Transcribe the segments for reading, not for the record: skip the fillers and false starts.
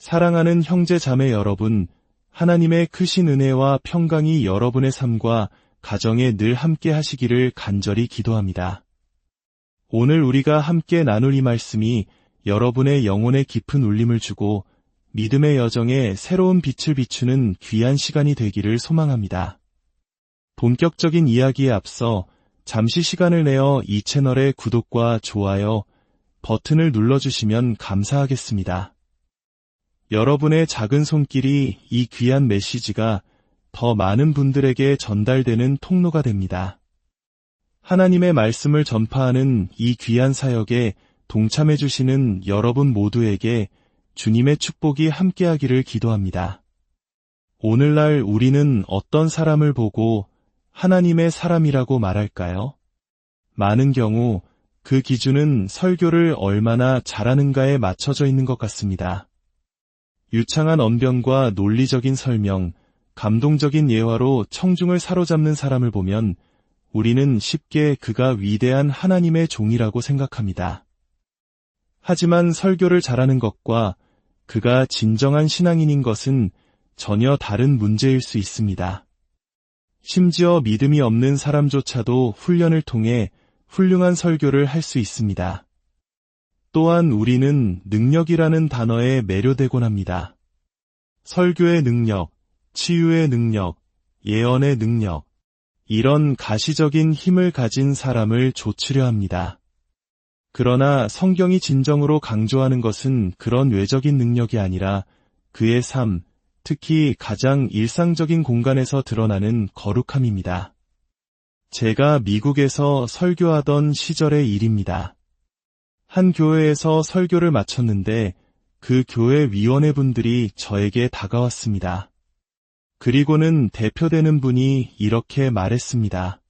사랑하는 형제 자매 여러분, 하나님의 크신 은혜와 평강이 여러분의 삶과 가정에 늘 함께 하시기를 간절히 기도합니다. 오늘 우리가 함께 나눌 이 말씀이 여러분의 영혼에 깊은 울림을 주고 믿음의 여정에 새로운 빛을 비추는 귀한 시간이 되기를 소망합니다. 본격적인 이야기에 앞서 잠시 시간을 내어 이 채널의 구독과 좋아요 버튼을 눌러주시면 감사하겠습니다. 여러분의 작은 손길이 이 귀한 메시지가 더 많은 분들에게 전달되는 통로가 됩니다. 하나님의 말씀을 전파하는 이 귀한 사역에 동참해 주시는 여러분 모두에게 주님의 축복이 함께하기를 기도합니다. 오늘날 우리는 어떤 사람을 보고 하나님의 사람이라고 말할까요? 많은 경우 그 기준은 설교를 얼마나 잘하는가에 맞춰져 있는 것 같습니다. 유창한 언변과 논리적인 설명, 감동적인 예화로 청중을 사로잡는 사람을 보면 우리는 쉽게 그가 위대한 하나님의 종이라고 생각합니다. 하지만 설교를 잘하는 것과 그가 진정한 신앙인인 것은 전혀 다른 문제일 수 있습니다. 심지어 믿음이 없는 사람조차도 훈련을 통해 훌륭한 설교를 할 수 있습니다. 또한 우리는 능력이라는 단어에 매료되곤 합니다. 설교의 능력, 치유의 능력, 예언의 능력, 이런 가시적인 힘을 가진 사람을 좇으려 합니다. 그러나 성경이 진정으로 강조하는 것은 그런 외적인 능력이 아니라 그의 삶, 특히 가장 일상적인 공간에서 드러나는 거룩함입니다. 제가 미국에서 설교하던 시절의 일입니다. 한 교회에서 설교를 마쳤는데 그 교회 위원회분들이 저에게 다가왔습니다. 그리고는 대표되는 분이 이렇게 말했습니다.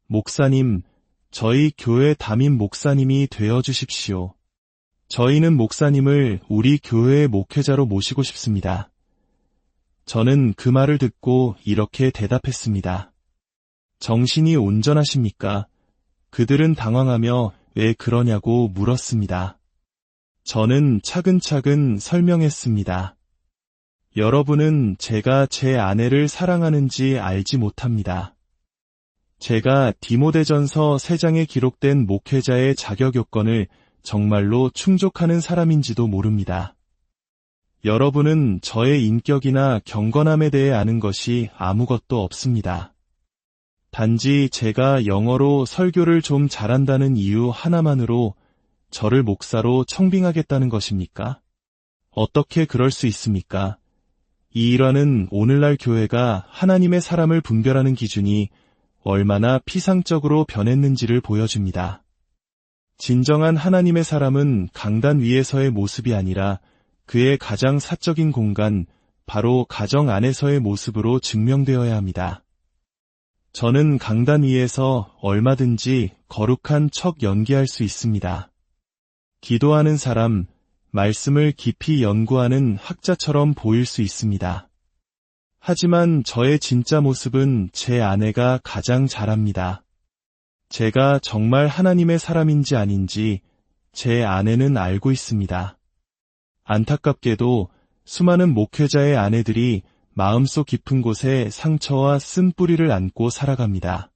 목사님, 저희 교회 담임 목사님이 되어주십시오. 저희는 목사님을 우리 교회의 목회자로 모시고 싶습니다. 저는 그 말을 듣고 이렇게 대답했습니다. 정신이 온전하십니까? 그들은 당황하며 왜 그러냐고 물었습니다. 저는 차근차근 설명했습니다. 여러분은 제가 제 아내를 사랑하는지 알지 못합니다. 제가 디모데전서 3장에 기록된 목회자의 자격 요건을 정말로 충족하는 사람인지도 모릅니다. 여러분은 저의 인격이나 경건함에 대해 아는 것이 아무것도 없습니다. 단지 제가 영어로 설교를 좀 잘한다는 이유 하나만으로 저를 목사로 청빙하겠다는 것입니까? 어떻게 그럴 수 있습니까? 이 일화는 오늘날 교회가 하나님의 사람을 분별하는 기준이 얼마나 피상적으로 변했는지를 보여줍니다. 진정한 하나님의 사람은 강단 위에서의 모습이 아니라 그의 가장 사적인 공간, 바로 가정 안에서의 모습으로 증명되어야 합니다. 저는 강단 위에서 얼마든지 거룩한 척 연기할 수 있습니다. 기도하는 사람, 말씀을 깊이 연구하는 학자처럼 보일 수 있습니다. 하지만 저의 진짜 모습은 제 아내가 가장 잘 압니다. 제가 정말 하나님의 사람인지 아닌지 제 아내는 알고 있습니다. 안타깝게도 수많은 목회자의 아내들이 마음속 깊은 곳에 상처와 쓴뿌리를 안고 살아갑니다.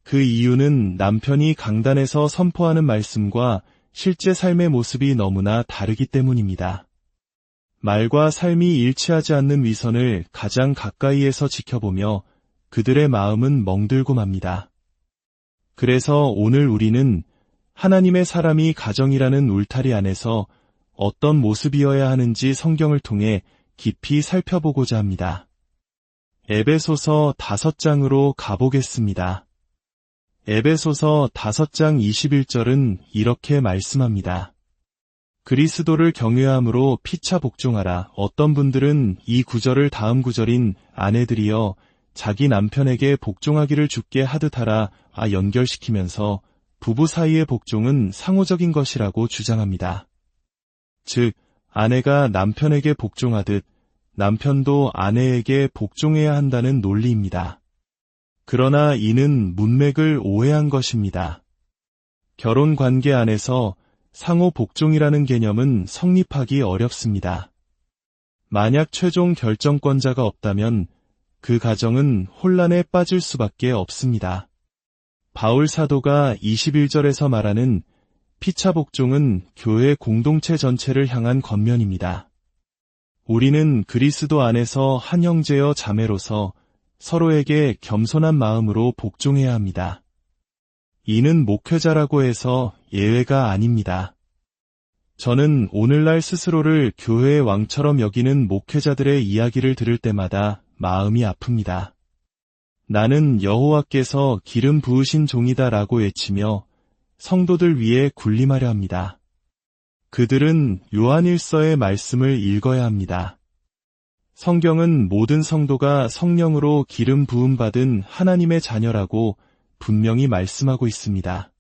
그 이유는 남편이 강단에서 선포하는 말씀과 실제 삶의 모습이 너무나 다르기 때문입니다. 말과 삶이 일치하지 않는 위선을 가장 가까이에서 지켜보며 그들의 마음은 멍들고 맙니다. 그래서 오늘 우리는 하나님의 사람이 가정이라는 울타리 안에서 어떤 모습이어야 하는지 성경을 통해 깊이 살펴보고자 합니다. 에베소서 5장으로 가보겠습니다. 에베소서 5장 21절은 이렇게 말씀합니다. 그리스도를 경외함으로 피차 복종하라. 어떤 분들은 이 구절을 다음 구절인 아내들이여 자기 남편에게 복종하기를 주께 하듯하라 연결시키면서 부부 사이의 복종은 상호적인 것이라고 주장합니다. 즉, 아내가 남편에게 복종하듯 남편도 아내에게 복종해야 한다는 논리입니다. 그러나 이는 문맥을 오해한 것입니다. 결혼 관계 안에서 상호 복종이라는 개념은 성립하기 어렵습니다. 만약 최종 결정권자가 없다면 그 가정은 혼란에 빠질 수밖에 없습니다. 바울 사도가 21절에서 말하는 피차 복종은 교회 공동체 전체를 향한 권면입니다. 우리는 그리스도 안에서 한 형제여 자매로서 서로에게 겸손한 마음으로 복종해야 합니다. 이는 목회자라고 해서 예외가 아닙니다. 저는 오늘날 스스로를 교회의 왕처럼 여기는 목회자들의 이야기를 들을 때마다 마음이 아픕니다. 나는 여호와께서 기름 부으신 종이다라고 외치며 성도들 위에 군림하려 합니다. 그들은 요한일서의 말씀을 읽어야 합니다. 성경은 모든 성도가 성령으로 기름 부음 받은 하나님의 자녀라고 분명히 말씀하고 있습니다.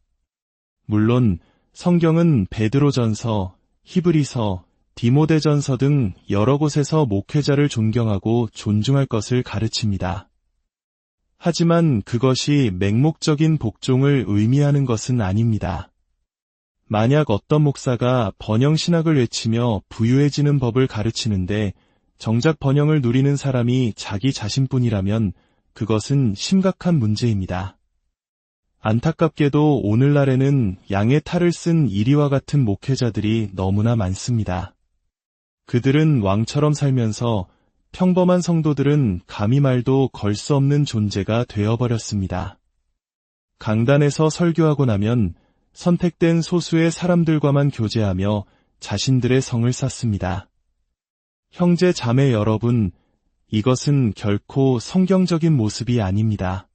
물론 성경은 베드로전서, 히브리서, 디모데전서 등 여러 곳에서 목회자를 존경하고 존중할 것을 가르칩니다. 하지만 그것이 맹목적인 복종을 의미하는 것은 아닙니다. 만약 어떤 목사가 번영신학을 외치며 부유해지는 법을 가르치는데 정작 번영을 누리는 사람이 자기 자신뿐이라면 그것은 심각한 문제입니다. 안타깝게도 오늘날에는 양의 탈을 쓴 이리와 같은 목회자들이 너무나 많습니다. 그들은 왕처럼 살면서 평범한 성도들은 감히 말도 걸 수 없는 존재가 되어버렸습니다. 강단에서 설교하고 나면 선택된 소수의 사람들과만 교제하며 자신들의 성을 쌓습니다. 형제 자매 여러분, 이것은 결코 성경적인 모습이 아닙니다.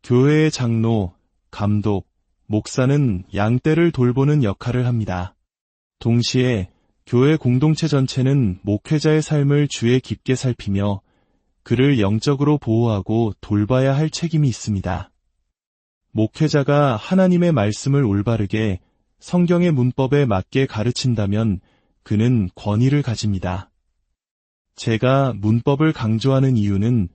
교회의 장로, 감독, 목사는 양떼를 돌보는 역할을 합니다. 동시에 교회 공동체 전체는 목회자의 삶을 주의 깊게 살피며 그를 영적으로 보호하고 돌봐야 할 책임이 있습니다. 목회자가 하나님의 말씀을 올바르게 성경의 문법에 맞게 가르친다면 그는 권위를 가집니다. 제가 문법을 강조하는 이유는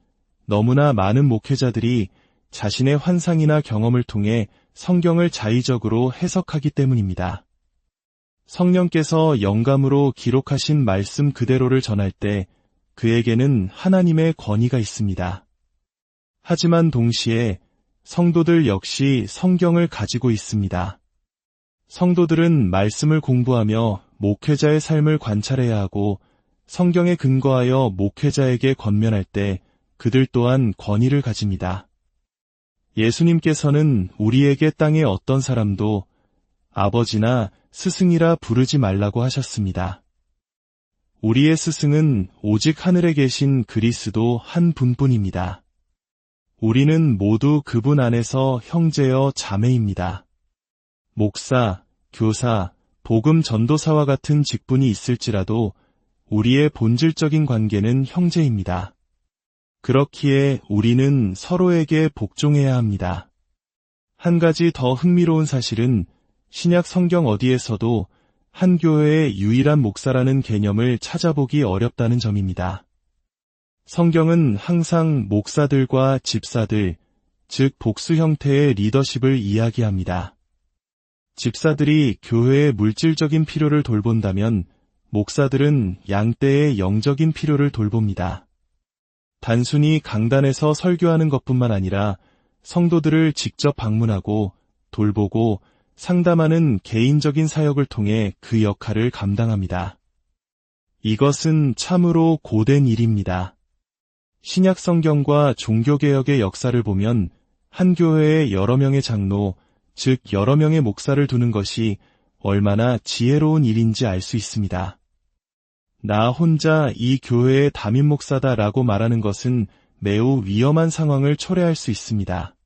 너무나 많은 목회자들이 자신의 환상이나 경험을 통해 성경을 자의적으로 해석하기 때문입니다. 성령께서 영감으로 기록하신 말씀 그대로를 전할 때 그에게는 하나님의 권위가 있습니다. 하지만 동시에 성도들 역시 성경을 가지고 있습니다. 성도들은 말씀을 공부하며 목회자의 삶을 관찰해야 하고 성경에 근거하여 목회자에게 권면할 때 그들 또한 권위를 가집니다. 예수님께서는 우리에게 땅의 어떤 사람도 아버지나 스승이라 부르지 말라고 하셨습니다. 우리의 스승은 오직 하늘에 계신 그리스도 한 분뿐입니다. 우리는 모두 그분 안에서 형제여 자매입니다. 목사, 교사, 복음 전도사와 같은 직분이 있을지라도 우리의 본질적인 관계는 형제입니다. 그렇기에 우리는 서로에게 복종해야 합니다. 한 가지 더 흥미로운 사실은 신약 성경 어디에서도 한 교회의 유일한 목사라는 개념을 찾아보기 어렵다는 점입니다. 성경은 항상 목사들과 집사들, 즉 복수 형태의 리더십을 이야기합니다. 집사들이 교회의 물질적인 필요를 돌본다면 목사들은 양떼의 영적인 필요를 돌봅니다. 단순히 강단에서 설교하는 것뿐만 아니라 성도들을 직접 방문하고 돌보고 상담하는 개인적인 사역을 통해 그 역할을 감당합니다. 이것은 참으로 고된 일입니다. 신약 성경과 종교개혁의 역사를 보면 한 교회에 여러 명의 장로, 즉 여러 명의 목사를 두는 것이 얼마나 지혜로운 일인지 알 수 있습니다. 나 혼자 이 교회의 담임 목사다라고 말하는 것은 매우 위험한 상황을 초래할 수 있습니다.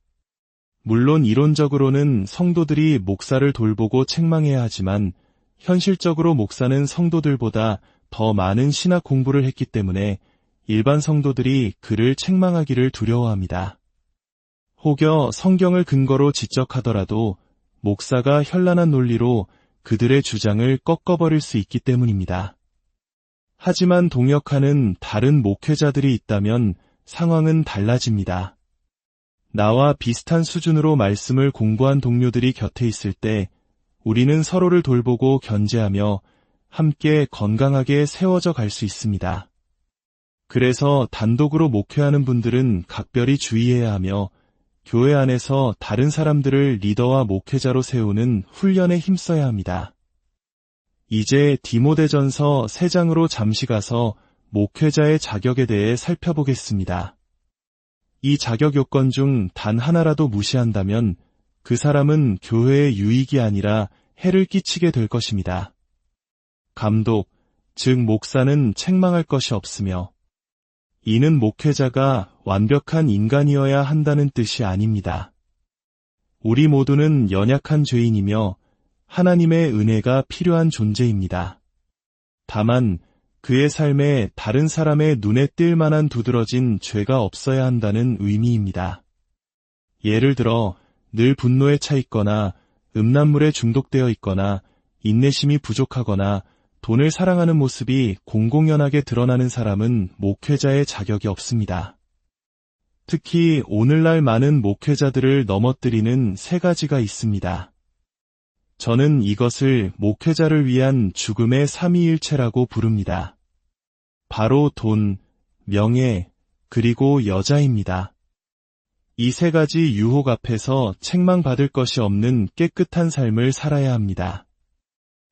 물론 이론적으로는 성도들이 목사를 돌보고 책망해야 하지만 현실적으로 목사는 성도들보다 더 많은 신학 공부를 했기 때문에 일반 성도들이 그를 책망하기를 두려워합니다. 혹여 성경을 근거로 지적하더라도 목사가 현란한 논리로 그들의 주장을 꺾어버릴 수 있기 때문입니다. 하지만 동역하는 다른 목회자들이 있다면 상황은 달라집니다. 나와 비슷한 수준으로 말씀을 공부한 동료들이 곁에 있을 때 우리는 서로를 돌보고 견제하며 함께 건강하게 세워져 갈 수 있습니다. 그래서 단독으로 목회하는 분들은 각별히 주의해야 하며 교회 안에서 다른 사람들을 리더와 목회자로 세우는 훈련에 힘써야 합니다. 이제 디모데전서 3장으로 잠시 가서 목회자의 자격에 대해 살펴보겠습니다. 이 자격 요건 중 단 하나라도 무시한다면 그 사람은 교회의 유익이 아니라 해를 끼치게 될 것입니다. 감독, 즉 목사는 책망할 것이 없으며 이는 목회자가 완벽한 인간이어야 한다는 뜻이 아닙니다. 우리 모두는 연약한 죄인이며 하나님의 은혜가 필요한 존재입니다. 다만 그의 삶에 다른 사람의 눈에 띌 만한 두드러진 죄가 없어야 한다는 의미입니다. 예를 들어 늘 분노에 차 있거나 음란물에 중독되어 있거나 인내심이 부족하거나 돈을 사랑하는 모습이 공공연하게 드러나는 사람은 목회자의 자격이 없습니다. 특히 오늘날 많은 목회자들을 넘어뜨리는 3가지가 있습니다. 저는 이것을 목회자를 위한 죽음의 삼위일체라고 부릅니다. 바로 돈, 명예, 그리고 여자입니다. 이 3가지 유혹 앞에서 책망받을 것이 없는 깨끗한 삶을 살아야 합니다.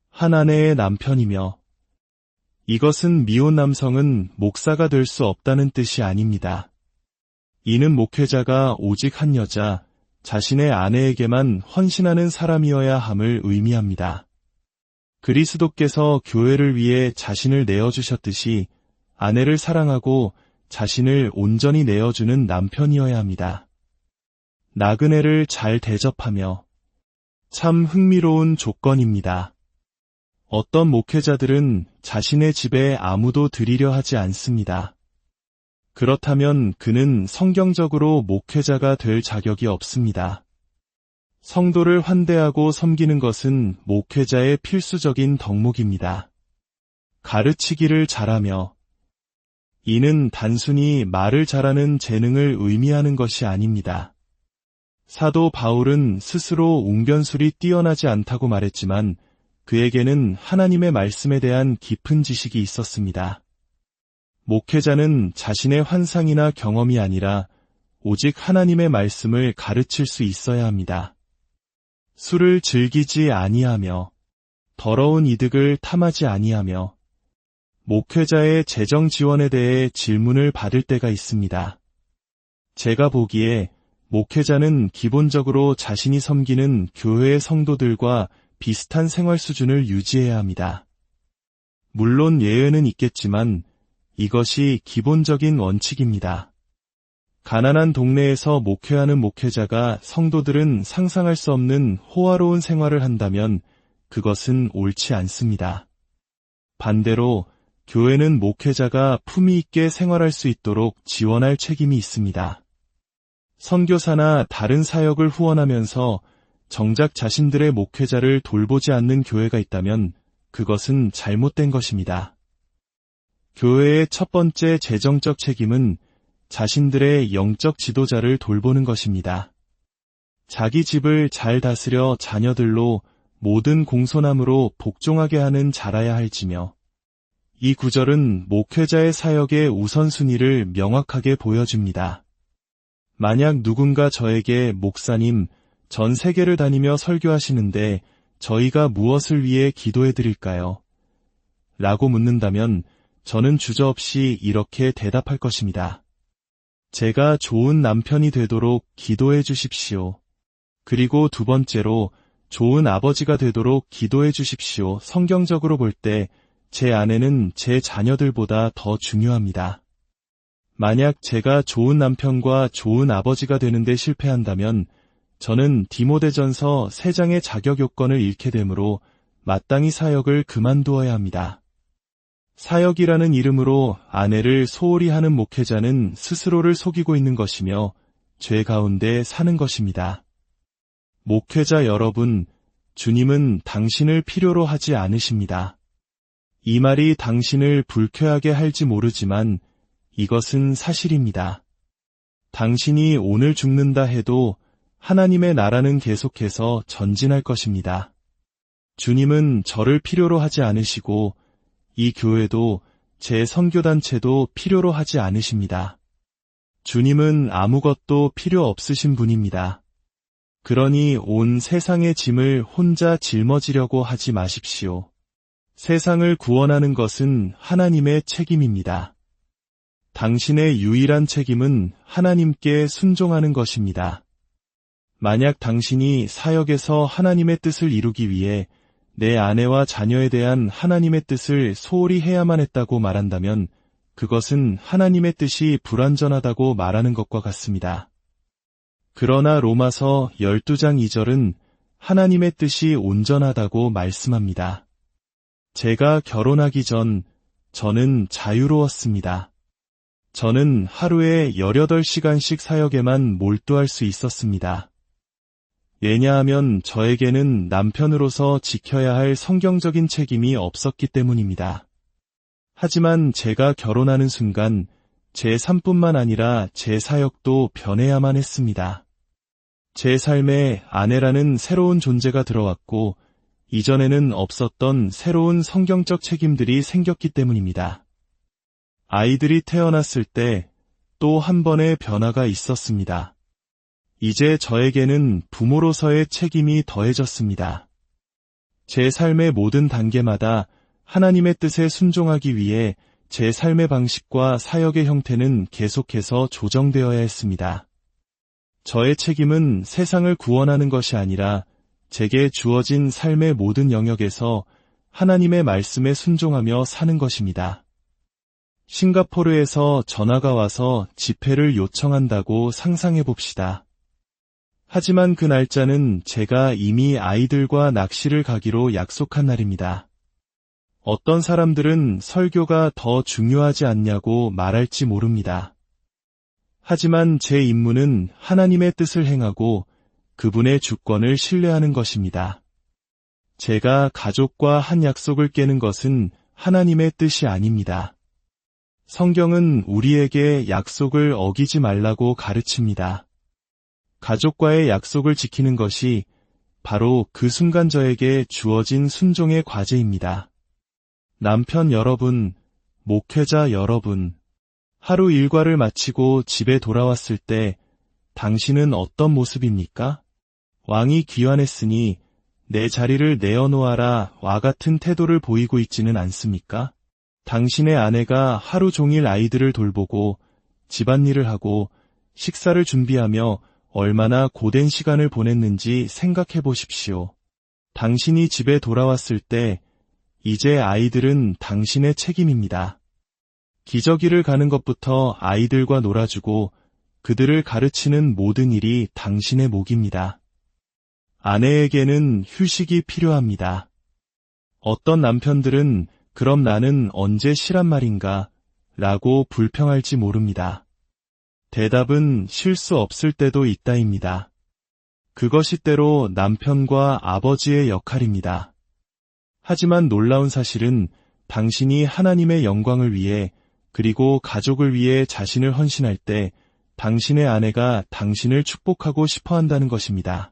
한 아내의 남편이며 이것은 미혼 남성은 목사가 될 수 없다는 뜻이 아닙니다. 이는 목회자가 오직 한 여자, 자신의 아내에게만 헌신하는 사람이어야 함을 의미합니다. 그리스도께서 교회를 위해 자신을 내어주셨듯이 아내를 사랑하고 자신을 온전히 내어주는 남편이어야 합니다. 나그네를 잘 대접하며 참 흥미로운 조건입니다. 어떤 목회자들은 자신의 집에 아무도 들이려 하지 않습니다. 그렇다면 그는 성경적으로 목회자가 될 자격이 없습니다. 성도를 환대하고 섬기는 것은 목회자의 필수적인 덕목입니다. 가르치기를 잘하며 이는 단순히 말을 잘하는 재능을 의미하는 것이 아닙니다. 사도 바울은 스스로 웅변술이 뛰어나지 않다고 말했지만 그에게는 하나님의 말씀에 대한 깊은 지식이 있었습니다. 목회자는 자신의 환상이나 경험이 아니라 오직 하나님의 말씀을 가르칠 수 있어야 합니다. 술을 즐기지 아니하며 더러운 이득을 탐하지 아니하며 목회자의 재정 지원에 대해 질문을 받을 때가 있습니다. 제가 보기에 목회자는 기본적으로 자신이 섬기는 교회의 성도들과 비슷한 생활 수준을 유지해야 합니다. 물론 예외는 있겠지만 이것이 기본적인 원칙입니다. 가난한 동네에서 목회하는 목회자가 성도들은 상상할 수 없는 호화로운 생활을 한다면 그것은 옳지 않습니다. 반대로 교회는 목회자가 품위 있게 생활할 수 있도록 지원할 책임이 있습니다. 선교사나 다른 사역을 후원하면서 정작 자신들의 목회자를 돌보지 않는 교회가 있다면 그것은 잘못된 것입니다. 교회의 첫 번째 재정적 책임은 자신들의 영적 지도자를 돌보는 것입니다. 자기 집을 잘 다스려 자녀들로 모든 공손함으로 복종하게 하는 자라야 할지며 이 구절은 목회자의 사역의 우선순위를 명확하게 보여줍니다. 만약 누군가 저에게 목사님, 전 세계를 다니며 설교하시는데 저희가 무엇을 위해 기도해 드릴까요? 라고 묻는다면 저는 주저없이 이렇게 대답할 것입니다. 제가 좋은 남편이 되도록 기도해 주십시오. 그리고 두 번째로 좋은 아버지가 되도록 기도해 주십시오. 성경적으로 볼 때 제 아내는 제 자녀들보다 더 중요합니다. 만약 제가 좋은 남편과 좋은 아버지가 되는데 실패한다면 저는 디모데전서 3장의 자격 요건을 잃게 되므로 마땅히 사역을 그만두어야 합니다. 사역이라는 이름으로 아내를 소홀히 하는 목회자는 스스로를 속이고 있는 것이며 죄 가운데 사는 것입니다. 목회자 여러분, 주님은 당신을 필요로 하지 않으십니다. 이 말이 당신을 불쾌하게 할지 모르지만 이것은 사실입니다. 당신이 오늘 죽는다 해도 하나님의 나라는 계속해서 전진할 것입니다. 주님은 저를 필요로 하지 않으시고 이 교회도 제 선교단체도 필요로 하지 않으십니다. 주님은 아무것도 필요 없으신 분입니다. 그러니 온 세상의 짐을 혼자 짊어지려고 하지 마십시오. 세상을 구원하는 것은 하나님의 책임입니다. 당신의 유일한 책임은 하나님께 순종하는 것입니다. 만약 당신이 사역에서 하나님의 뜻을 이루기 위해 내 아내와 자녀에 대한 하나님의 뜻을 소홀히 해야만 했다고 말한다면 그것은 하나님의 뜻이 불완전하다고 말하는 것과 같습니다. 그러나 로마서 12장 2절은 하나님의 뜻이 온전하다고 말씀합니다. 제가 결혼하기 전 저는 자유로웠습니다. 저는 하루에 18시간씩 사역에만 몰두할 수 있었습니다. 왜냐하면 저에게는 남편으로서 지켜야 할 성경적인 책임이 없었기 때문입니다. 하지만 제가 결혼하는 순간 제 삶뿐만 아니라 제 사역도 변해야만 했습니다. 제 삶에 아내라는 새로운 존재가 들어왔고 이전에는 없었던 새로운 성경적 책임들이 생겼기 때문입니다. 아이들이 태어났을 때 또 한 번의 변화가 있었습니다. 이제 저에게는 부모로서의 책임이 더해졌습니다. 제 삶의 모든 단계마다 하나님의 뜻에 순종하기 위해 제 삶의 방식과 사역의 형태는 계속해서 조정되어야 했습니다. 저의 책임은 세상을 구원하는 것이 아니라 제게 주어진 삶의 모든 영역에서 하나님의 말씀에 순종하며 사는 것입니다. 싱가포르에서 전화가 와서 집회를 요청한다고 상상해 봅시다. 하지만 그 날짜는 제가 이미 아이들과 낚시를 가기로 약속한 날입니다. 어떤 사람들은 설교가 더 중요하지 않냐고 말할지 모릅니다. 하지만 제 임무는 하나님의 뜻을 행하고 그분의 주권을 신뢰하는 것입니다. 제가 가족과 한 약속을 깨는 것은 하나님의 뜻이 아닙니다. 성경은 우리에게 약속을 어기지 말라고 가르칩니다. 가족과의 약속을 지키는 것이 바로 그 순간 저에게 주어진 순종의 과제입니다. 남편 여러분, 목회자 여러분, 하루 일과를 마치고 집에 돌아왔을 때 당신은 어떤 모습입니까? 왕이 귀환했으니 내 자리를 내어놓아라 와 같은 태도를 보이고 있지는 않습니까? 당신의 아내가 하루 종일 아이들을 돌보고 집안일을 하고 식사를 준비하며 얼마나 고된 시간을 보냈는지 생각해 보십시오. 당신이 집에 돌아왔을 때 이제 아이들은 당신의 책임입니다. 기저귀를 가는 것부터 아이들과 놀아주고 그들을 가르치는 모든 일이 당신의 몫입니다. 아내에게는 휴식이 필요합니다. 어떤 남편들은 그럼 나는 언제 쉬란 말인가? 라고 불평할지 모릅니다. 대답은 쉴 수 없을 때도 있다입니다. 그것이 때로 남편과 아버지의 역할입니다. 하지만 놀라운 사실은 당신이 하나님의 영광을 위해 그리고 가족을 위해 자신을 헌신할 때 당신의 아내가 당신을 축복하고 싶어 한다는 것입니다.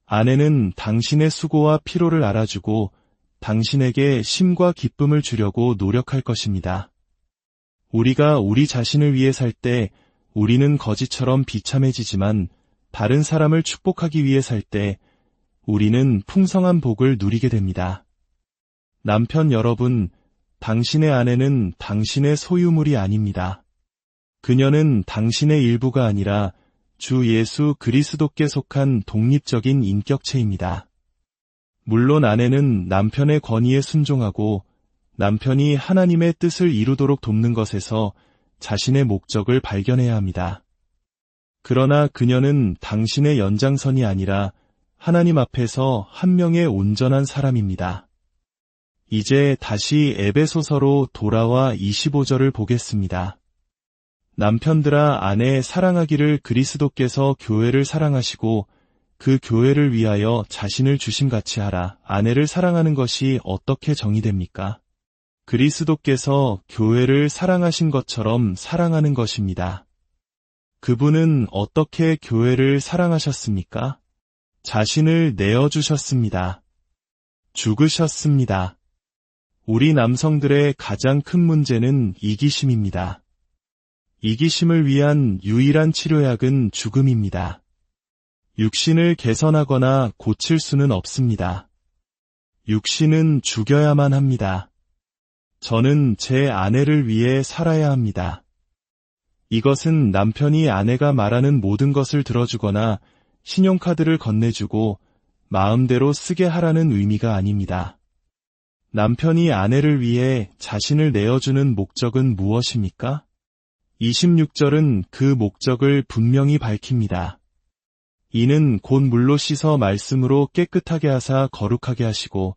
아내는 당신의 수고와 피로를 알아주고 당신에게 쉼과 기쁨을 주려고 노력할 것입니다. 우리가 우리 자신을 위해 살 때 우리는 거지처럼 비참해지지만 다른 사람을 축복하기 위해 살 때 우리는 풍성한 복을 누리게 됩니다. 남편 여러분, 당신의 아내는 당신의 소유물이 아닙니다. 그녀는 당신의 일부가 아니라 주 예수 그리스도께 속한 독립적인 인격체입니다. 물론 아내는 남편의 권위에 순종하고 남편이 하나님의 뜻을 이루도록 돕는 것에서 자신의 목적을 발견해야 합니다. 그러나 그녀는 당신의 연장선이 아니라 하나님 앞에서 한 명의 온전한 사람입니다. 이제 다시 에베소서로 돌아와 25절을 보겠습니다. 남편들아 아내 사랑하기를 그리스도께서 교회를 사랑하시고 그 교회를 위하여 자신을 주심같이 하라. 아내를 사랑하는 것이 어떻게 정의됩니까? 그리스도께서 교회를 사랑하신 것처럼 사랑하는 것입니다. 그분은 어떻게 교회를 사랑하셨습니까? 자신을 내어주셨습니다. 죽으셨습니다. 우리 남성들의 가장 큰 문제는 이기심입니다. 이기심을 위한 유일한 치료약은 죽음입니다. 육신을 개선하거나 고칠 수는 없습니다. 육신은 죽여야만 합니다. 저는 제 아내를 위해 살아야 합니다. 이것은 남편이 아내가 말하는 모든 것을 들어주거나 신용카드를 건네주고 마음대로 쓰게 하라는 의미가 아닙니다. 남편이 아내를 위해 자신을 내어주는 목적은 무엇입니까? 26절은 그 목적을 분명히 밝힙니다. 이는 곧 물로 씻어 말씀으로 깨끗하게 하사 거룩하게 하시고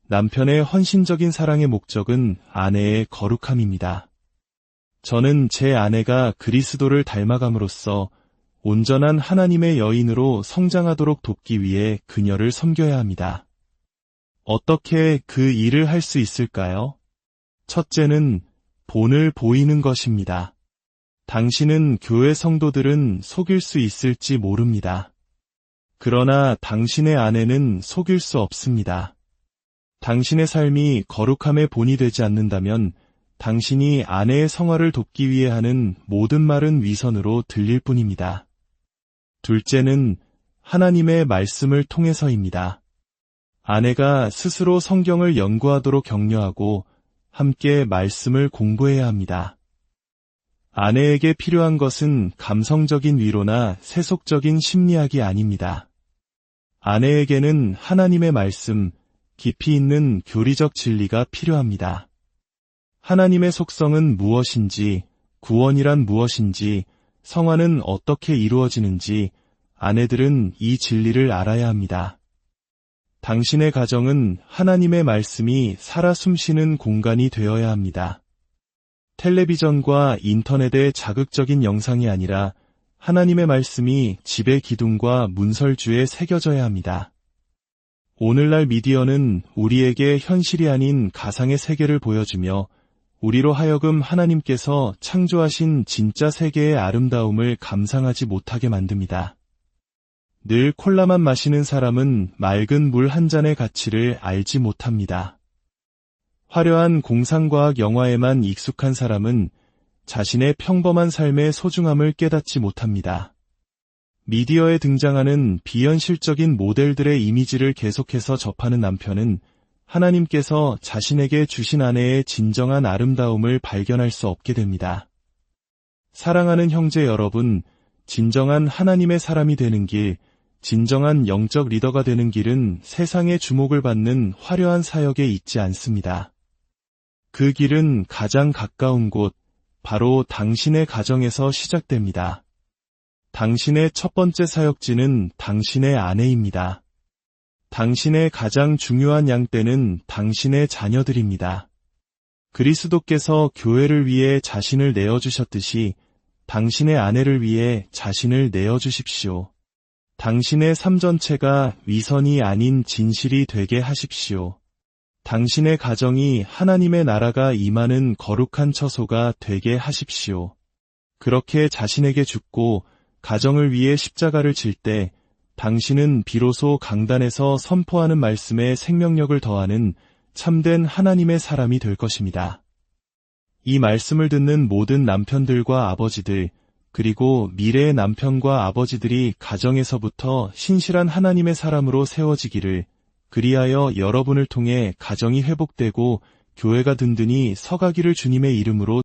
남편의 헌신적인 사랑의 목적은 아내의 거룩함입니다. 저는 제 아내가 그리스도를 닮아감으로써 온전한 하나님의 여인으로 성장하도록 돕기 위해 그녀를 섬겨야 합니다. 어떻게 그 일을 할 수 있을까요? 첫째는 본을 보이는 것입니다. 당신은 교회 성도들은 속일 수 있을지 모릅니다. 그러나 당신의 아내는 속일 수 없습니다. 당신의 삶이 거룩함의 본이 되지 않는다면 당신이 아내의 성화를 돕기 위해 하는 모든 말은 위선으로 들릴 뿐입니다. 둘째는 하나님의 말씀을 통해서입니다. 아내가 스스로 성경을 연구하도록 격려하고 함께 말씀을 공부해야 합니다. 아내에게 필요한 것은 감성적인 위로나 세속적인 심리학이 아닙니다. 아내에게는 하나님의 말씀, 깊이 있는 교리적 진리가 필요합니다. 하나님의 속성은 무엇인지, 구원이란 무엇인지, 성화는 어떻게 이루어지는지 아내들은 이 진리를 알아야 합니다. 당신의 가정은 하나님의 말씀이 살아 숨쉬는 공간이 되어야 합니다. 텔레비전과 인터넷의 자극적인 영상이 아니라 하나님의 말씀이 집의 기둥과 문설주에 새겨져야 합니다. 오늘날 미디어는 우리에게 현실이 아닌 가상의 세계를 보여주며 우리로 하여금 하나님께서 창조하신 진짜 세계의 아름다움을 감상하지 못하게 만듭니다. 늘 콜라만 마시는 사람은 맑은 물 한 잔의 가치를 알지 못합니다. 화려한 공상과학 영화에만 익숙한 사람은 자신의 평범한 삶의 소중함을 깨닫지 못합니다. 미디어에 등장하는 비현실적인 모델들의 이미지를 계속해서 접하는 남편은 하나님께서 자신에게 주신 아내의 진정한 아름다움을 발견할 수 없게 됩니다. 사랑하는 형제 여러분, 진정한 하나님의 사람이 되는 길, 진정한 영적 리더가 되는 길은 세상의 주목을 받는 화려한 사역에 있지 않습니다. 그 길은 가장 가까운 곳, 바로 당신의 가정에서 시작됩니다. 당신의 첫 번째 사역지는 당신의 아내입니다. 당신의 가장 중요한 양떼는 당신의 자녀들입니다. 그리스도께서 교회를 위해 자신을 내어주셨듯이 당신의 아내를 위해 자신을 내어주십시오. 당신의 삶 전체가 위선이 아닌 진실이 되게 하십시오. 당신의 가정이 하나님의 나라가 임하는 거룩한 처소가 되게 하십시오. 그렇게 자신에게 죽고 가정을 위해 십자가를 질 때 당신은 비로소 강단에서 선포하는 말씀에 생명력을 더하는 참된 하나님의 사람이 될 것입니다. 이 말씀을 듣는 모든 남편들과 아버지들, 그리고 미래의 남편과 아버지들이 가정에서부터 신실한 하나님의 사람으로 세워지기를, 그리하여 여러분을 통해 가정이 회복되고 교회가 든든히 서가기를 주님의 이름으로